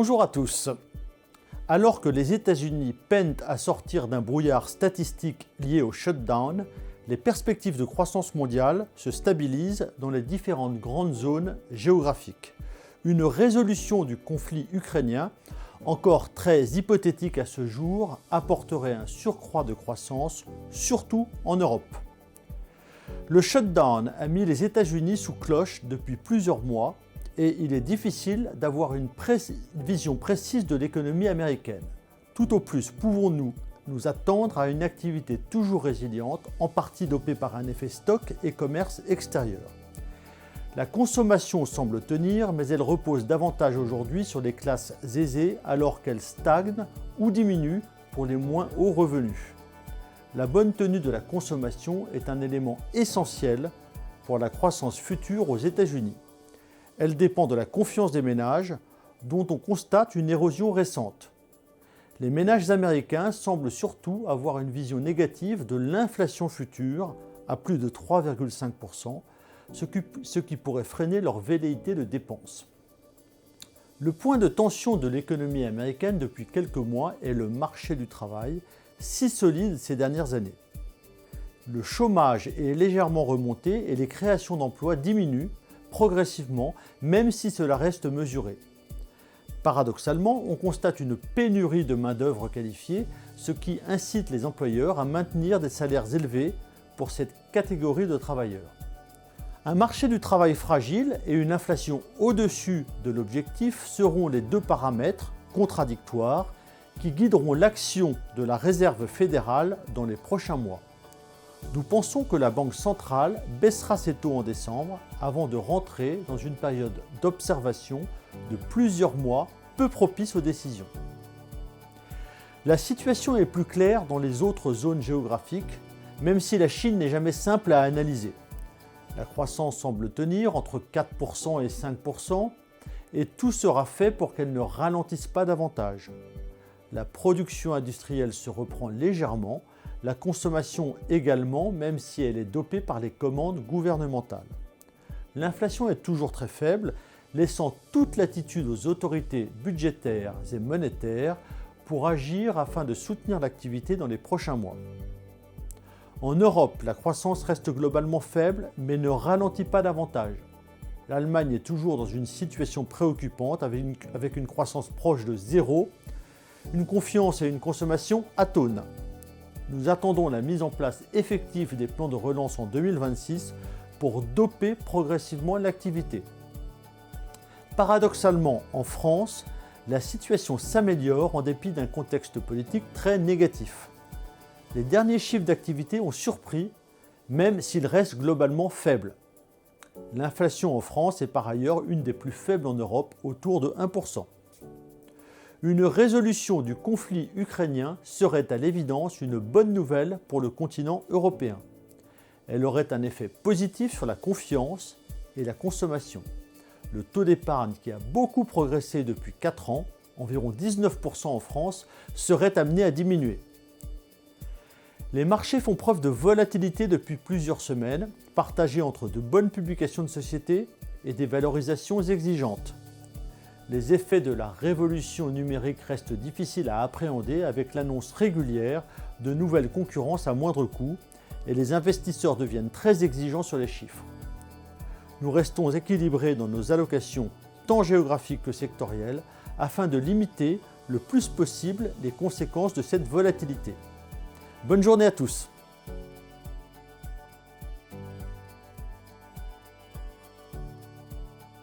Bonjour à tous. Alors que les États-Unis peinent à sortir d'un brouillard statistique lié au shutdown, les perspectives de croissance mondiale se stabilisent dans les différentes grandes zones géographiques. Une résolution du conflit ukrainien, encore très hypothétique à ce jour, apporterait un surcroît de croissance, surtout en Europe. Le shutdown a mis les États-Unis sous cloche depuis plusieurs mois et il est difficile d'avoir une vision précise de l'économie américaine. Tout au plus pouvons-nous nous attendre à une activité toujours résiliente, en partie dopée par un effet stock et commerce extérieur. La consommation semble tenir, mais elle repose davantage aujourd'hui sur les classes aisées alors qu'elle stagne ou diminue pour les moins hauts revenus. La bonne tenue de la consommation est un élément essentiel pour la croissance future aux États-Unis. Elle dépend de la confiance des ménages, dont on constate une érosion récente. Les ménages américains semblent surtout avoir une vision négative de l'inflation future, à plus de 3,5%, ce qui pourrait freiner leur velléité de dépenses. Le point de tension de l'économie américaine depuis quelques mois est le marché du travail, si solide ces dernières années. Le chômage est légèrement remonté et les créations d'emplois diminuent progressivement, même si cela reste mesuré. Paradoxalement, on constate une pénurie de main-d'œuvre qualifiée, ce qui incite les employeurs à maintenir des salaires élevés pour cette catégorie de travailleurs. Un marché du travail fragile et une inflation au-dessus de l'objectif seront les deux paramètres contradictoires qui guideront l'action de la Réserve fédérale dans les prochains mois. Nous pensons que la Banque centrale baissera ses taux en décembre avant de rentrer dans une période d'observation de plusieurs mois peu propice aux décisions. La situation est plus claire dans les autres zones géographiques, même si la Chine n'est jamais simple à analyser. La croissance semble tenir entre 4% et 5%, et tout sera fait pour qu'elle ne ralentisse pas davantage. La production industrielle se reprend légèrement, la consommation également, même si elle est dopée par les commandes gouvernementales. L'inflation est toujours très faible, laissant toute latitude aux autorités budgétaires et monétaires pour agir afin de soutenir l'activité dans les prochains mois. En Europe, la croissance reste globalement faible, mais ne ralentit pas davantage. L'Allemagne est toujours dans une situation préoccupante avec une croissance proche de zéro, une confiance et une consommation atones. Nous attendons la mise en place effective des plans de relance en 2026 pour doper progressivement l'activité. Paradoxalement, en France, la situation s'améliore en dépit d'un contexte politique très négatif. Les derniers chiffres d'activité ont surpris, même s'ils restent globalement faibles. L'inflation en France est par ailleurs une des plus faibles en Europe, autour de 1%. Une résolution du conflit ukrainien serait à l'évidence une bonne nouvelle pour le continent européen. Elle aurait un effet positif sur la confiance et la consommation. Le taux d'épargne, qui a beaucoup progressé depuis 4 ans, environ 19% en France, serait amené à diminuer. Les marchés font preuve de volatilité depuis plusieurs semaines, partagées entre de bonnes publications de sociétés et des valorisations exigeantes. Les effets de la révolution numérique restent difficiles à appréhender avec l'annonce régulière de nouvelles concurrences à moindre coût et les investisseurs deviennent très exigeants sur les chiffres. Nous restons équilibrés dans nos allocations tant géographiques que sectorielles afin de limiter le plus possible les conséquences de cette volatilité. Bonne journée à tous!